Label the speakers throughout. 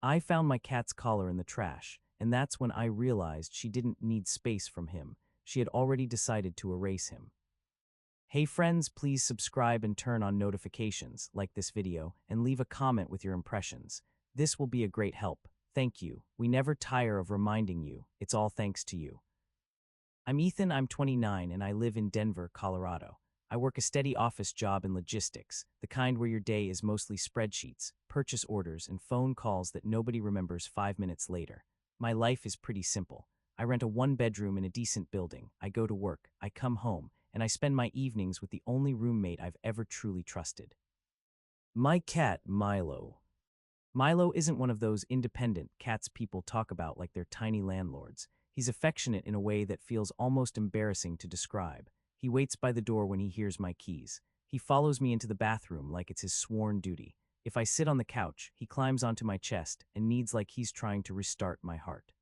Speaker 1: I found my cat's collar in the trash, and that's when I realized she didn't need space from him. She had already decided to erase him. Hey friends, please subscribe and turn on notifications, like this video, and leave a comment with your impressions. This will be a great help. Thank you. We never tire of reminding you. It's all thanks to you. I'm Ethan, I'm 29, and I live in Denver, Colorado. I work a steady office job in logistics, the kind where your day is mostly spreadsheets, purchase orders, and phone calls that nobody remembers 5 minutes later. My life is pretty simple. I rent a one-bedroom in a decent building. I go to work, I come home, and I spend my evenings with the only roommate I've ever truly trusted. My cat, Milo. Milo isn't one of those independent cats people talk about like they're tiny landlords. He's affectionate in a way that feels almost embarrassing to describe. He waits by the door when he hears my keys. He follows me into the bathroom like it's his sworn duty. If I sit on the couch, he climbs onto my chest and kneads like he's trying to restart my heart.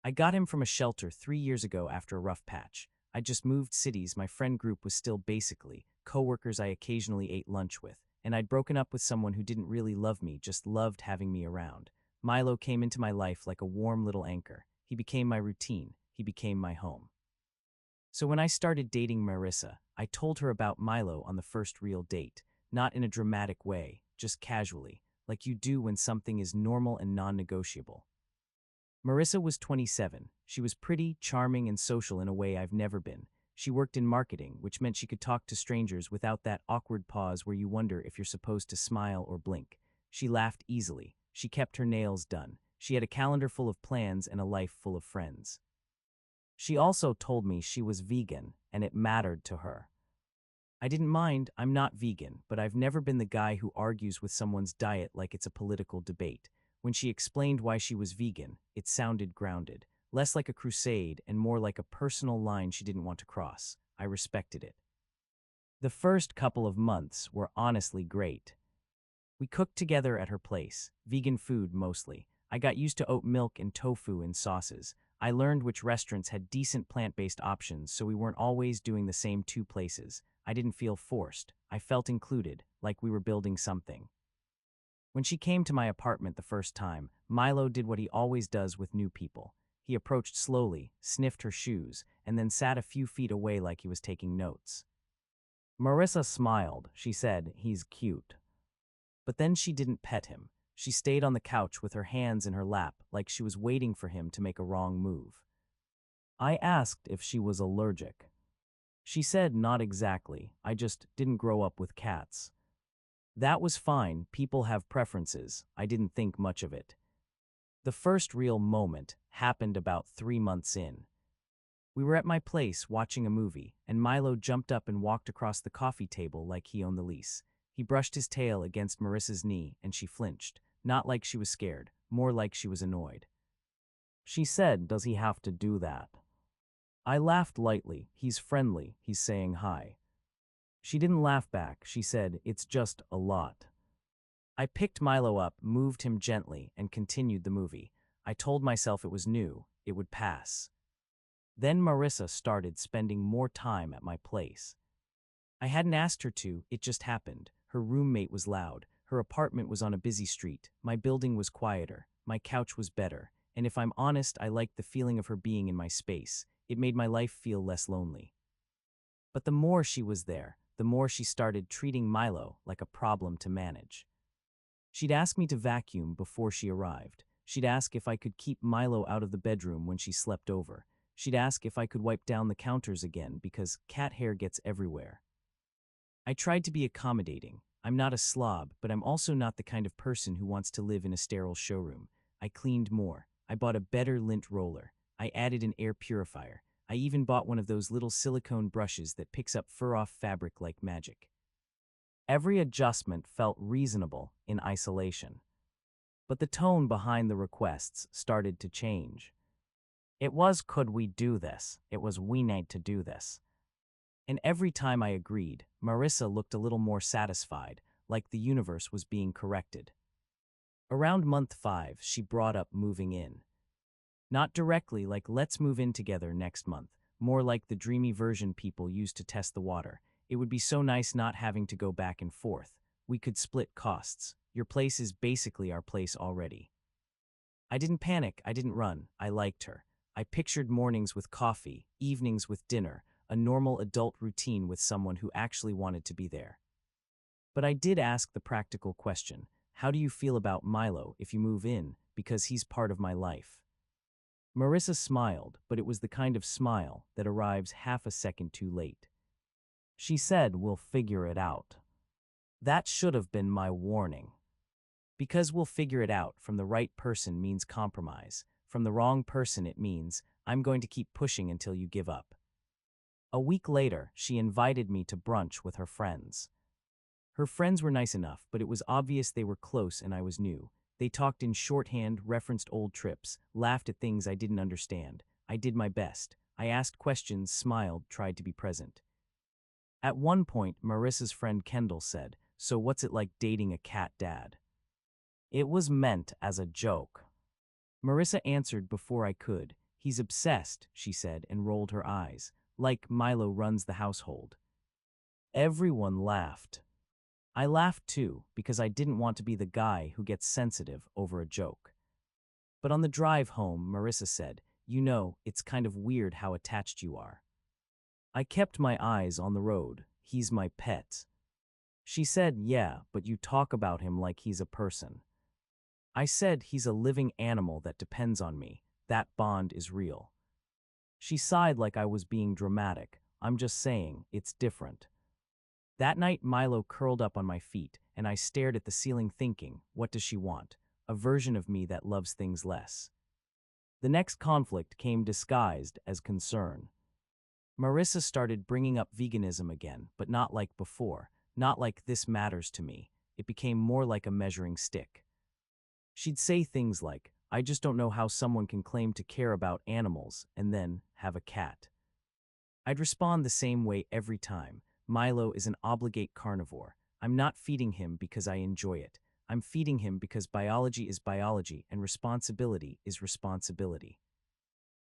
Speaker 1: I got him from a shelter 3 years ago after a rough patch. I just moved cities, my friend group was still basically coworkers I occasionally ate lunch with, and I'd broken up with someone who didn't really love me, just loved having me around. Milo came into my life like a warm little anchor. He became my routine. He became my home. So when I started dating Marissa, I told her about Milo on the first real date, not in a dramatic way, just casually, like you do when something is normal and non-negotiable. Marissa was 27. She was pretty, charming, and social in a way I've never been. She worked in marketing, which meant she could talk to strangers without that awkward pause where you wonder if you're supposed to smile or blink. She laughed easily. She kept her nails done. She had a calendar full of plans and a life full of friends. She also told me she was vegan, and it mattered to her. I didn't mind. I'm not vegan, but I've never been the guy who argues with someone's diet like it's a political debate. When she explained why she was vegan, it sounded grounded, less like a crusade and more like a personal line she didn't want to cross. I respected it. The first couple of months were honestly great. We cooked together at her place, vegan food mostly. I got used to oat milk and tofu and sauces. I learned which restaurants had decent plant-based options, so we weren't always doing the same 2 places. I didn't feel forced. I felt included, like we were building something. When she came to my apartment the first time, Milo did what he always does with new people. He approached slowly, sniffed her shoes, and then sat a few feet away like he was taking notes. Marissa smiled. She said, "He's cute." But then she didn't pet him. She stayed on the couch with her hands in her lap, like she was waiting for him to make a wrong move. I asked if she was allergic. She said not exactly. I just didn't grow up with cats. That was fine. People have preferences. I didn't think much of it. The first real moment happened about 3 months in. We were at my place watching a movie, and Milo jumped up and walked across the coffee table like he owned the lease. He brushed his tail against Marissa's knee, and she flinched, not like she was scared, more like she was annoyed. She said, "Does he have to do that?" I laughed lightly. He's friendly. He's saying hi. She didn't laugh back. She said, "It's just a lot." I picked Milo up, moved him gently, and continued the movie. I told myself it was new. It would pass. Then Marissa started spending more time at my place. I hadn't asked her to, it just happened. Her roommate was loud. Her apartment was on a busy street. My building was quieter. My couch was better. And if I'm honest, I liked the feeling of her being in my space. It made my life feel less lonely. But the more she was there, the more she started treating Milo like a problem to manage. She'd ask me to vacuum before she arrived. She'd ask if I could keep Milo out of the bedroom when she slept over. She'd ask if I could wipe down the counters again because cat hair gets everywhere. I tried to be accommodating. I'm not a slob, but I'm also not the kind of person who wants to live in a sterile showroom. I cleaned more. I bought a better lint roller. I added an air purifier. I even bought one of those little silicone brushes that picks up fur-off fabric like magic. Every adjustment felt reasonable in isolation. But the tone behind the requests started to change. It was, "Could we do this?" It was, "We need to do this." And every time I agreed, Marissa looked a little more satisfied, like the universe was being corrected. Around month 5, she brought up moving in. Not directly like "let's move in together next month," more like the dreamy version people use to test the water. It would be so nice not having to go back and forth. We could split costs. Your place is basically our place already. I didn't panic, I didn't run, I liked her. I pictured mornings with coffee, evenings with dinner, a normal adult routine with someone who actually wanted to be there. But I did ask the practical question, how do you feel about Milo if you move in, because he's part of my life? Marissa smiled, but it was the kind of smile that arrives half a second too late. She said, we'll figure it out. That should have been my warning. Because we'll figure it out from the right person means compromise. From the wrong person it means, I'm going to keep pushing until you give up. A week later, she invited me to brunch with her friends. Her friends were nice enough, but it was obvious they were close and I was new. They talked in shorthand, referenced old trips, laughed at things I didn't understand. I did my best. I asked questions, smiled, tried to be present. At one point, Marissa's friend Kendall said, "So what's it like dating a cat dad?" It was meant as a joke. Marissa answered before I could. He's obsessed, she said, and rolled her eyes. Like Milo runs the household. Everyone laughed. I laughed too, because I didn't want to be the guy who gets sensitive over a joke. But on the drive home, Marissa said, "You know, it's kind of weird how attached you are." I kept my eyes on the road. He's my pet. She said, "Yeah, but you talk about him like he's a person." I said, "He's a living animal that depends on me. That bond is real." She sighed like I was being dramatic. I'm just saying, it's different. That night, Milo curled up on my feet, and I stared at the ceiling thinking, what does she want? A version of me that loves things less. The next conflict came disguised as concern. Marissa started bringing up veganism again, but not like before, not like this matters to me. It became more like a measuring stick. She'd say things like, I just don't know how someone can claim to care about animals and then have a cat. I'd respond the same way every time. Milo is an obligate carnivore. I'm not feeding him because I enjoy it. I'm feeding him because biology is biology and responsibility is responsibility.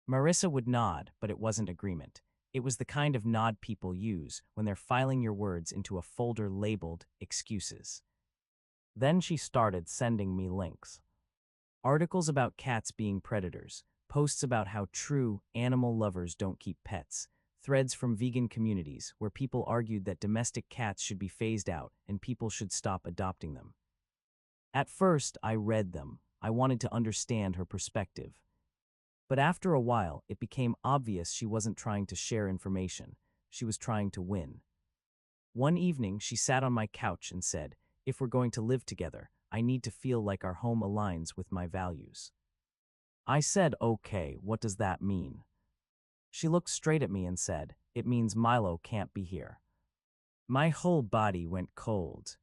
Speaker 1: Marissa would nod, but it wasn't agreement. It was the kind of nod people use when they're filing your words into a folder labeled excuses. Then she started sending me links. Articles about cats being predators, posts about how true animal lovers don't keep pets, threads from vegan communities where people argued that domestic cats should be phased out and people should stop adopting them. At first, I read them. I wanted to understand her perspective. But after a while, it became obvious she wasn't trying to share information. She was trying to win. One evening, she sat on my couch and said, "If we're going to live together, I need to feel like our home aligns with my values." I said, "Okay, what does that mean?" She looked straight at me and said, "It means Milo can't be here." My whole body went cold.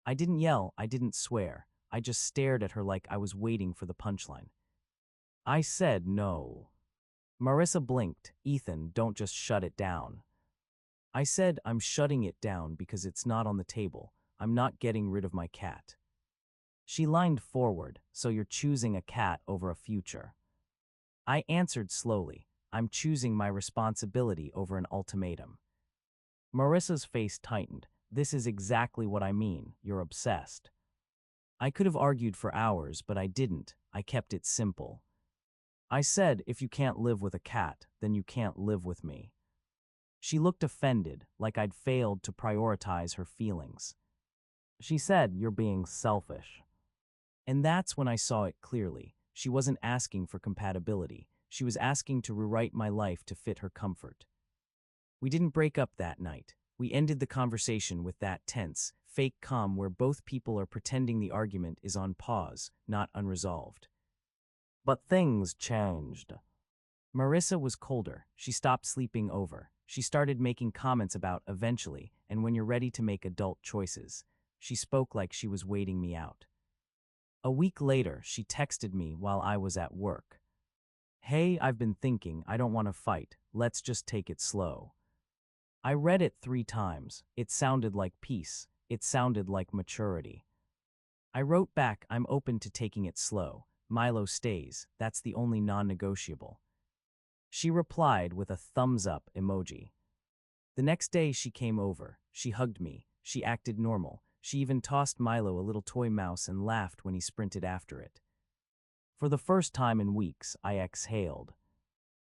Speaker 1: I didn't yell, I didn't swear. I just stared at her like I was waiting for the punchline. I said no. Marissa blinked. "Ethan, don't just shut it down." I said, "I'm shutting it down because it's not on the table. I'm not getting rid of my cat." She leaned forward, "So you're choosing a cat over a future." I answered slowly, "I'm choosing my responsibility over an ultimatum." Marissa's face tightened. "This is exactly what I mean. You're obsessed." I could have argued for hours, but I didn't. I kept it simple. I said, "If you can't live with a cat, then you can't live with me." She looked offended, like I'd failed to prioritize her feelings. She said, "You're being selfish." And that's when I saw it clearly. She wasn't asking for compatibility. She was asking to rewrite my life to fit her comfort. We didn't break up that night. We ended the conversation with that tense, fake calm where both people are pretending the argument is on pause, not unresolved. But things changed. Marissa was colder. She stopped sleeping over. She started making comments about eventually and when you're ready to make adult choices. She spoke like she was waiting me out. A week later, she texted me while I was at work. "Hey, I've been thinking, I don't want to fight. Let's just take it slow." I read it 3 times. It sounded like peace. It sounded like maturity. I wrote back, "I'm open to taking it slow. Milo stays. That's the only non-negotiable." She replied with a thumbs up emoji. The next day she came over. She hugged me. She acted normal. She even tossed Milo a little toy mouse and laughed when he sprinted after it. For the first time in weeks, I exhaled.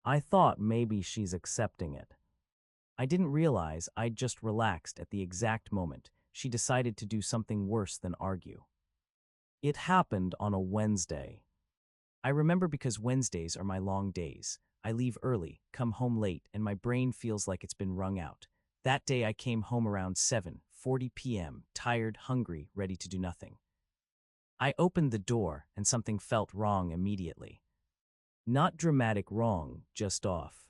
Speaker 1: I thought maybe she's accepting it. I didn't realize I'd just relaxed at the exact moment she decided to do something worse than argue. It happened on a Wednesday. I remember because Wednesdays are my long days. I leave early, come home late, and my brain feels like it's been wrung out. That day I came home around 7:40 p.m., tired, hungry, ready to do nothing. I opened the door and something felt wrong immediately. Not dramatic wrong, just off.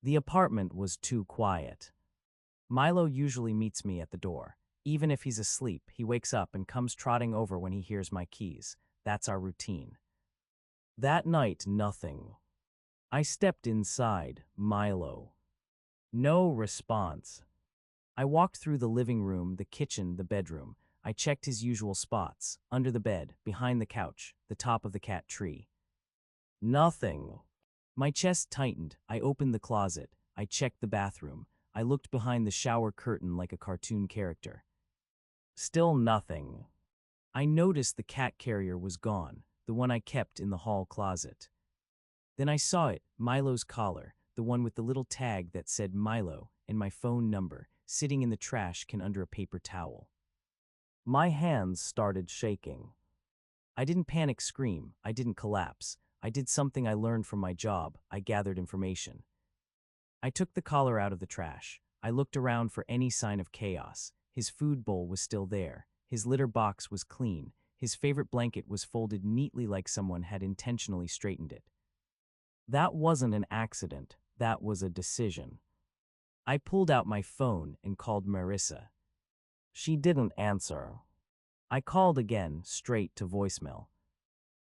Speaker 1: The apartment was too quiet. Milo usually meets me at the door. Even if he's asleep, he wakes up and comes trotting over when he hears my keys. That's our routine. That night, nothing. I stepped inside. Milo. No response. I walked through the living room, the kitchen, the bedroom. I checked his usual spots, under the bed, behind the couch, the top of the cat tree. Nothing. My chest tightened. I opened the closet. I checked the bathroom. I looked behind the shower curtain like a cartoon character. Still nothing. I noticed the cat carrier was gone, the one I kept in the hall closet. Then I saw it, Milo's collar, the one with the little tag that said Milo and my phone number, sitting in the trash can under a paper towel. My hands started shaking. I didn't panic scream. I didn't collapse. I did something I learned from my job. I gathered information. I took the collar out of the trash. I looked around for any sign of chaos. His food bowl was still there. His litter box was clean. His favorite blanket was folded neatly like someone had intentionally straightened it. That wasn't an accident. That was a decision. I pulled out my phone and called Marissa. She didn't answer. I called again, straight to voicemail.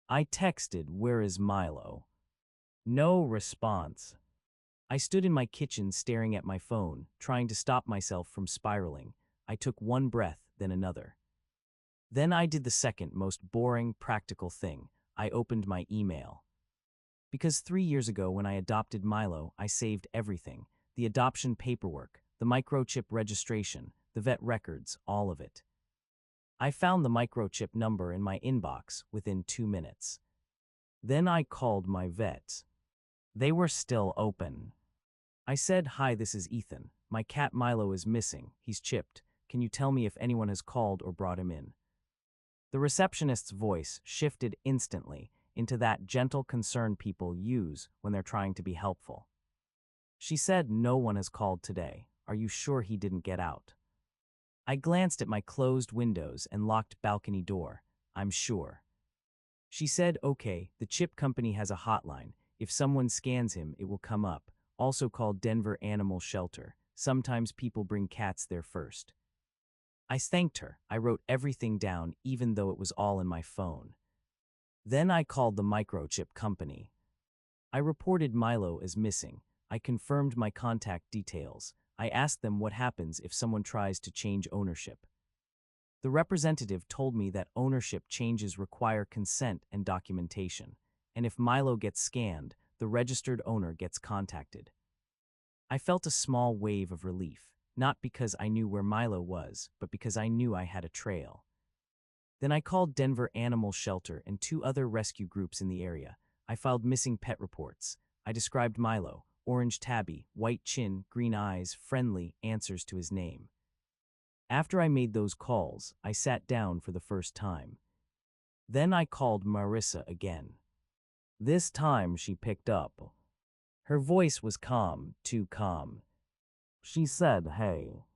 Speaker 1: I texted, "Where is Milo?" No response. I stood in my kitchen staring at my phone, trying to stop myself from spiraling. I took one breath, then another. Then I did the second most boring, practical thing. I opened my email. Because 3 years ago when I adopted Milo, I saved everything. The adoption paperwork, the microchip registration, the vet records, all of it. I found the microchip number in my inbox within 2 minutes. Then I called my vet. They were still open. I said, "Hi, this is Ethan. My cat Milo is missing. He's chipped. Can you tell me if anyone has called or brought him in?" The receptionist's voice shifted instantly into that gentle concern people use when they're trying to be helpful. She said, "No one has called today. Are you sure he didn't get out?" I glanced at my closed windows and locked balcony door. "I'm sure." She said, "Okay, the chip company has a hotline. If someone scans him, it will come up, also called Denver Animal Shelter. Sometimes people bring cats there first." I thanked her. I wrote everything down, even though it was all in my phone. Then I called the microchip company. I reported Milo as missing. I confirmed my contact details. I asked them what happens if someone tries to change ownership. The representative told me that ownership changes require consent and documentation, and if Milo gets scanned, the registered owner gets contacted. I felt a small wave of relief, not because I knew where Milo was, but because I knew I had a trail. Then I called Denver Animal Shelter and 2 other rescue groups in the area. I filed missing pet reports. I described Milo: orange tabby, white chin, green eyes, friendly, answers to his name. After I made those calls, I sat down for the first time. Then I called Marissa again. This time she picked up. Her voice was calm, too calm. She said, "Hey."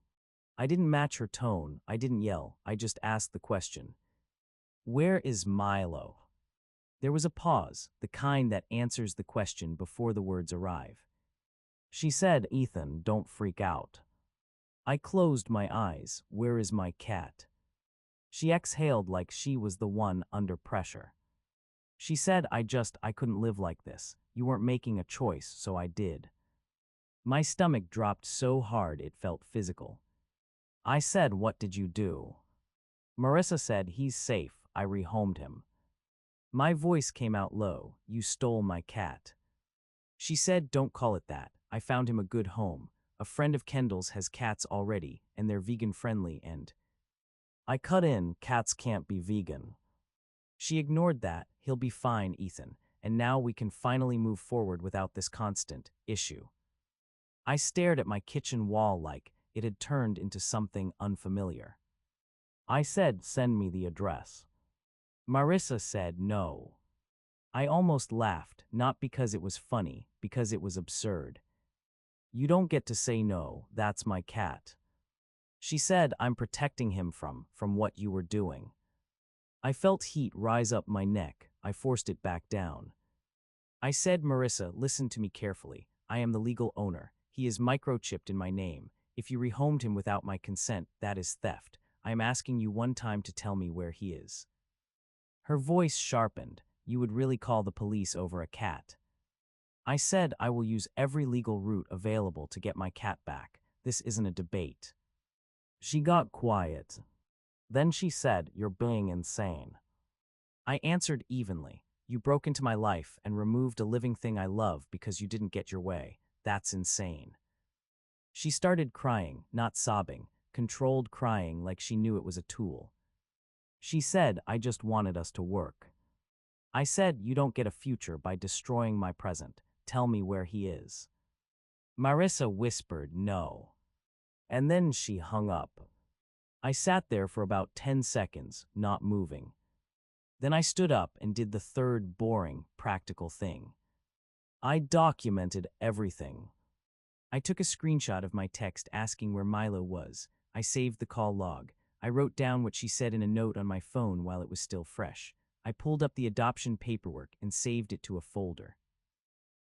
Speaker 1: I didn't match her tone. I didn't yell. I just asked the question. "Where is Milo?" There was a pause, the kind that answers the question before the words arrive. She said, "Ethan, don't freak out." I closed my eyes. "Where is my cat?" She exhaled like she was the one under pressure. She said, I couldn't live like this. You weren't making a choice, so I did." My stomach dropped so hard it felt physical. I said, "What did you do?" Marissa said, "He's safe. I rehomed him." My voice came out low. "You stole my cat." She said, "Don't call it that. I found him a good home. A friend of Kendall's has cats already, and they're vegan-friendly and—" I cut in, "Cats can't be vegan." She ignored that. He'll be fine, Ethan, and now we can finally move forward without this constant issue. I stared at my kitchen wall like it had turned into something unfamiliar. I said, "Send me the address." Marissa said no. I almost laughed, not because it was funny, because it was absurd. "You don't get to say no, that's my cat." She said, "I'm protecting him from what you were doing." I felt heat rise up my neck. I forced it back down. I said, "Marissa, listen to me carefully. I am the legal owner. He is microchipped in my name. If you rehomed him without my consent, that is theft. I am asking you one time to tell me where he is." Her voice sharpened. "You would really call the police over a cat?" I said, "I will use every legal route available to get my cat back. This isn't a debate." She got quiet. Then she said, "You're being insane." I answered evenly. "You broke into my life and removed a living thing I love because you didn't get your way. That's insane." She started crying, not sobbing, controlled crying like she knew it was a tool. She said, "I just wanted us to work." I said, "You don't get a future by destroying my present. Tell me where he is." Marissa whispered no. And then she hung up. I sat there for about 10 seconds, not moving. Then I stood up and did the third boring, practical thing. I documented everything. I took a screenshot of my text asking where Milo was. I saved the call log. I wrote down what she said in a note on my phone while it was still fresh. I pulled up the adoption paperwork and saved it to a folder.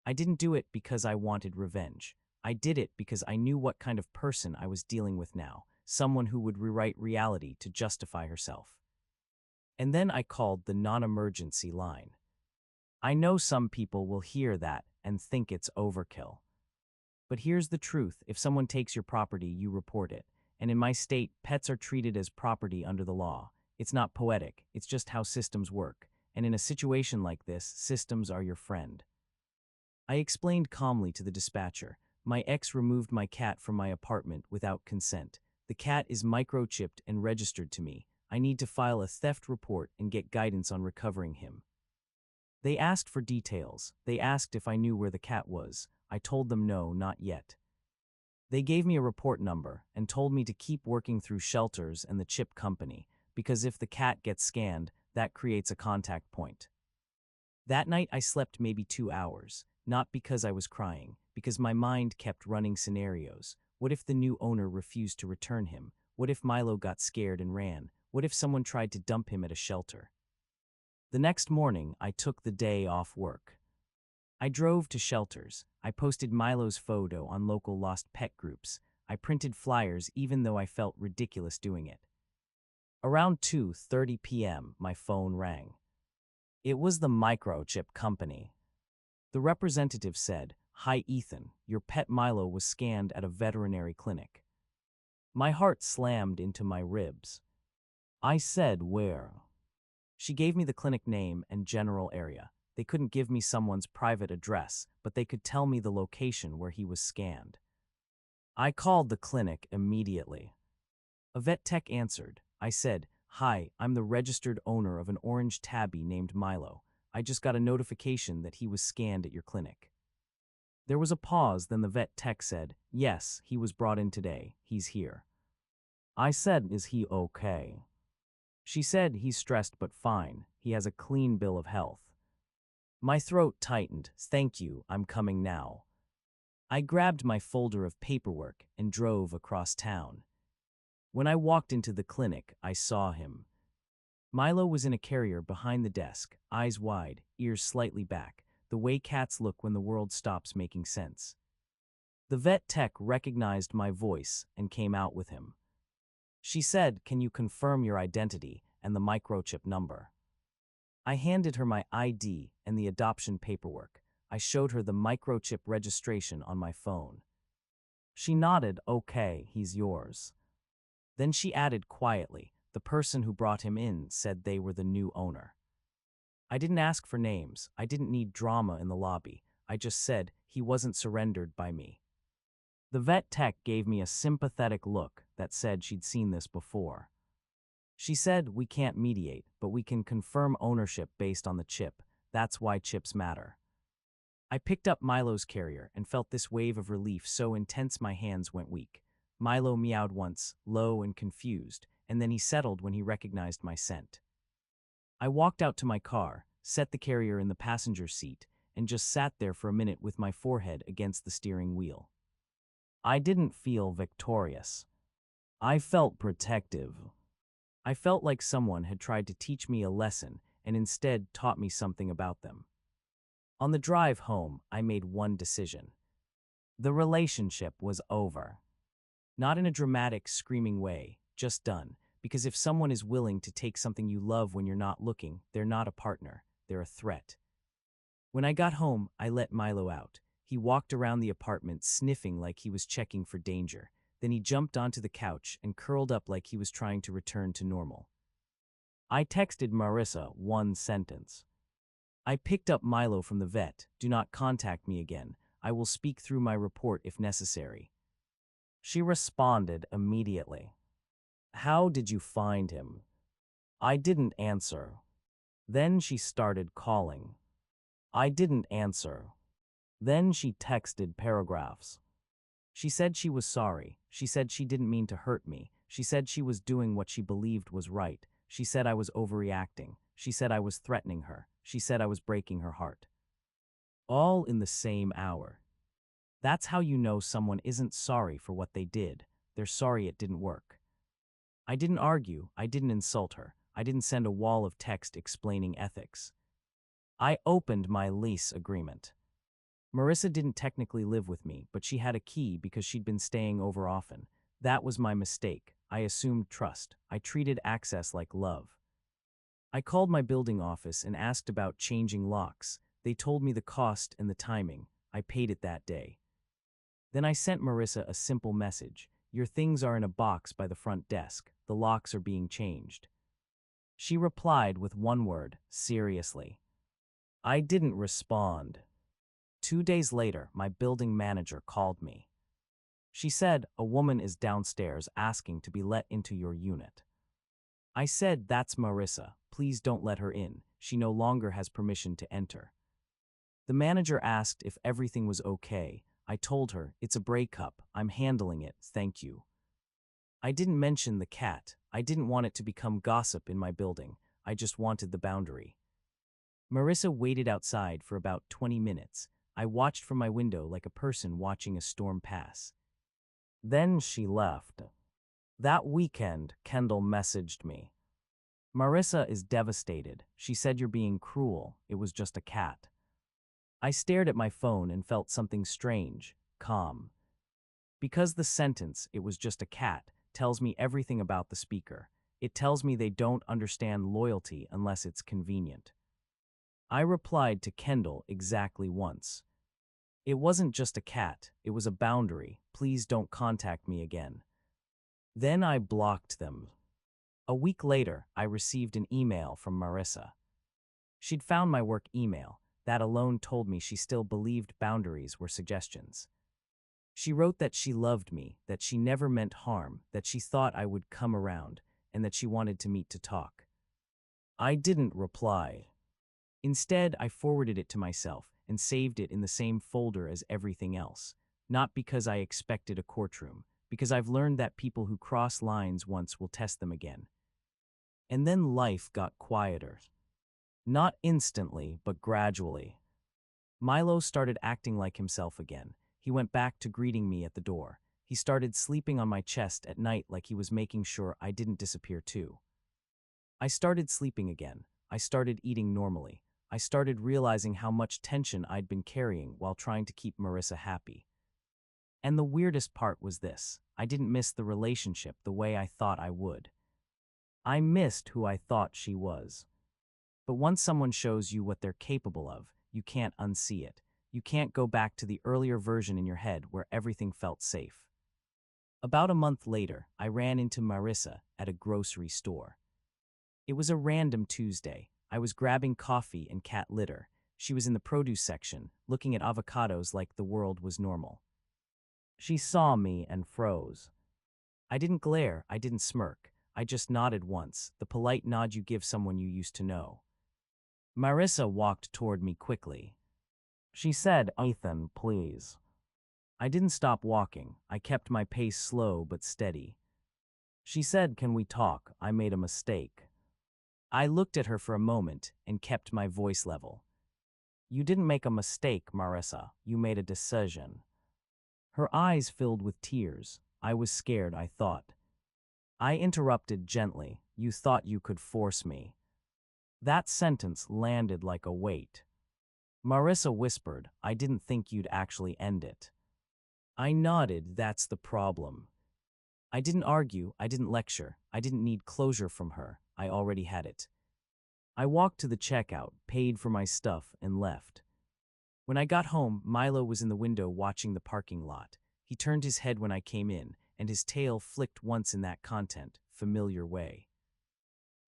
Speaker 1: I didn't do it because I wanted revenge. I did it because I knew what kind of person I was dealing with now, someone who would rewrite reality to justify herself. And then I called the non-emergency line. I know some people will hear that and think it's overkill. But here's the truth: if someone takes your property, you report it. And in my state, pets are treated as property under the law. It's not poetic, it's just how systems work. And in a situation like this, systems are your friend. I explained calmly to the dispatcher, "My ex removed my cat from my apartment without consent. The cat is microchipped and registered to me. I need to file a theft report and get guidance on recovering him." They asked for details. They asked if I knew where the cat was. I told them no, not yet. They gave me a report number and told me to keep working through shelters and the chip company, because if the cat gets scanned, that creates a contact point. That night I slept maybe 2 hours, not because I was crying, because my mind kept running scenarios. What if the new owner refused to return him? What if Milo got scared and ran? What if someone tried to dump him at a shelter? The next morning, I took the day off work. I drove to shelters. I posted Milo's photo on local lost pet groups. I printed flyers even though I felt ridiculous doing it. Around 2:30 p.m., my phone rang. It was the microchip company. The representative said, "Hi Ethan, your pet Milo was scanned at a veterinary clinic." My heart slammed into my ribs. I said, "Where?" She gave me the clinic name and general area. They couldn't give me someone's private address, but they could tell me the location where he was scanned. I called the clinic immediately. A vet tech answered. I said, "Hi, I'm the registered owner of an orange tabby named Milo. I just got a notification that he was scanned at your clinic." There was a pause, then the vet tech said, "Yes, he was brought in today. He's here." I said, "Is he okay?" She said, "He's stressed but fine. He has a clean bill of health." My throat tightened. "Thank you, I'm coming now." I grabbed my folder of paperwork and drove across town. When I walked into the clinic, I saw him. Milo was in a carrier behind the desk, eyes wide, ears slightly back, the way cats look when the world stops making sense. The vet tech recognized my voice and came out with him. She said, "Can you confirm your identity and the microchip number?" I handed her my ID and the adoption paperwork. I showed her the microchip registration on my phone. She nodded, "Okay, he's yours." Then she added quietly, "The person who brought him in said they were the new owner." I didn't ask for names. I didn't need drama in the lobby. I just said he wasn't surrendered by me. The vet tech gave me a sympathetic look that said she'd seen this before. She said, "We can't mediate, but we can confirm ownership based on the chip. That's why chips matter." I picked up Milo's carrier and felt this wave of relief so intense my hands went weak. Milo meowed once, low and confused, and then he settled when he recognized my scent. I walked out to my car, set the carrier in the passenger seat, and just sat there for a minute with my forehead against the steering wheel. I didn't feel victorious. I felt protective. I felt like someone had tried to teach me a lesson and instead taught me something about them. On the drive home, I made one decision. The relationship was over. Not in a dramatic, screaming way, just done, because if someone is willing to take something you love when you're not looking, they're not a partner, they're a threat. When I got home, I let Milo out. He walked around the apartment sniffing like he was checking for danger. Then he jumped onto the couch and curled up like he was trying to return to normal. I texted Marissa one sentence. I picked up Milo from the vet. Do not contact me again. I will speak through my report if necessary. She responded immediately. How did you find him? I didn't answer. Then she started calling. I didn't answer. Then she texted paragraphs. She said she was sorry. She said she didn't mean to hurt me. She said she was doing what she believed was right. She said I was overreacting. She said I was threatening her. She said I was breaking her heart. All in the same hour. That's how you know someone isn't sorry for what they did. They're sorry it didn't work. I didn't argue. I didn't insult her. I didn't send a wall of text explaining ethics. I opened my lease agreement. Marissa didn't technically live with me, but she had a key because she'd been staying over often. That was my mistake. I assumed trust. I treated access like love. I called my building office and asked about changing locks. They told me the cost and the timing. I paid it that day. Then I sent Marissa a simple message. Your things are in a box by the front desk. The locks are being changed. She replied with one word, seriously. I didn't respond. 2 days later, my building manager called me. She said, a woman is downstairs asking to be let into your unit. I said, that's Marissa. Please don't let her in. She no longer has permission to enter. The manager asked if everything was okay. I told her, it's a breakup. I'm handling it, thank you. I didn't mention the cat. I didn't want it to become gossip in my building. I just wanted the boundary. Marissa waited outside for about 20 minutes. I watched from my window like a person watching a storm pass. Then she left. That weekend, Kendall messaged me. Marissa is devastated. She said you're being cruel. It was just a cat. I stared at my phone and felt something strange, calm. Because the sentence, it was just a cat, tells me everything about the speaker. It tells me they don't understand loyalty unless it's convenient. I replied to Kendall exactly once. It wasn't just a cat, it was a boundary. Please don't contact me again. Then I blocked them. A week later, I received an email from Marissa. She'd found my work email. That alone told me she still believed boundaries were suggestions. She wrote that she loved me, that she never meant harm, that she thought I would come around, and that she wanted to meet to talk. I didn't reply. Instead, I forwarded it to myself and saved it in the same folder as everything else, not because I expected a courtroom, because I've learned that people who cross lines once will test them again. And then life got quieter. Not instantly, but gradually. Milo started acting like himself again. He went back to greeting me at the door. He started sleeping on my chest at night like he was making sure I didn't disappear too. I started sleeping again. I started eating normally. I started realizing how much tension I'd been carrying while trying to keep Marissa happy. And the weirdest part was this. I didn't miss the relationship the way I thought I would. I missed who I thought she was. But once someone shows you what they're capable of, you can't unsee it. You can't go back to the earlier version in your head where everything felt safe. About a month later, I ran into Marissa at a grocery store. It was a random Tuesday. I was grabbing coffee and cat litter. She was in the produce section, looking at avocados like the world was normal. She saw me and froze. I didn't glare, I didn't smirk. I just nodded once, the polite nod you give someone you used to know. Marissa walked toward me quickly. She said, "Ethan, please." I didn't stop walking. I kept my pace slow but steady. She said, "Can we talk? I made a mistake." I looked at her for a moment and kept my voice level. "You didn't make a mistake, Marissa. You made a decision." Her eyes filled with tears. I was scared, I thought. I interrupted gently. "You thought you could force me." That sentence landed like a weight. Marissa whispered, "I didn't think you'd actually end it." I nodded. That's the problem. I didn't argue, I didn't lecture, I didn't need closure from her. I already had it. I walked to the checkout, paid for my stuff, and left. When I got home, Milo was in the window watching the parking lot. He turned his head when I came in, and his tail flicked once in that familiar way.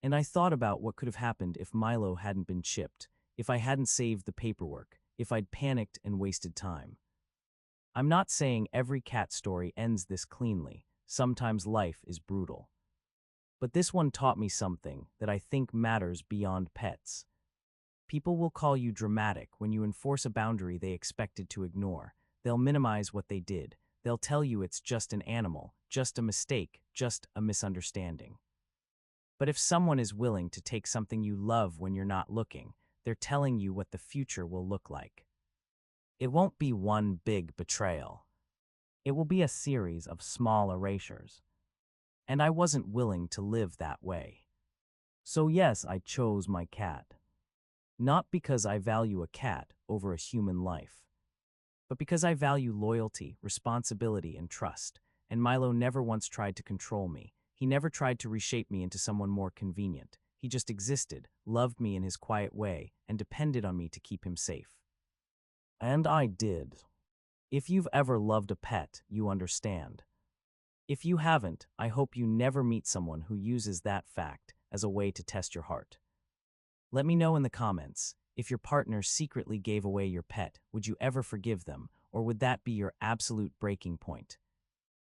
Speaker 1: And I thought about what could have happened if Milo hadn't been chipped, if I hadn't saved the paperwork, if I'd panicked and wasted time. I'm not saying every cat story ends this cleanly. Sometimes life is brutal. But this one taught me something that I think matters beyond pets. People will call you dramatic when you enforce a boundary they expected to ignore. They'll minimize what they did. They'll tell you it's just an animal, just a mistake, just a misunderstanding. But if someone is willing to take something you love when you're not looking, they're telling you what the future will look like. It won't be one big betrayal. It will be a series of small erasures. And I wasn't willing to live that way. So yes, I chose my cat. Not because I value a cat over a human life, but because I value loyalty, responsibility, and trust. And Milo never once tried to control me. He never tried to reshape me into someone more convenient. He just existed, loved me in his quiet way, and depended on me to keep him safe. And I did. If you've ever loved a pet, you understand. If you haven't, I hope you never meet someone who uses that fact as a way to test your heart. Let me know in the comments, if your partner secretly gave away your pet, would you ever forgive them, or would that be your absolute breaking point?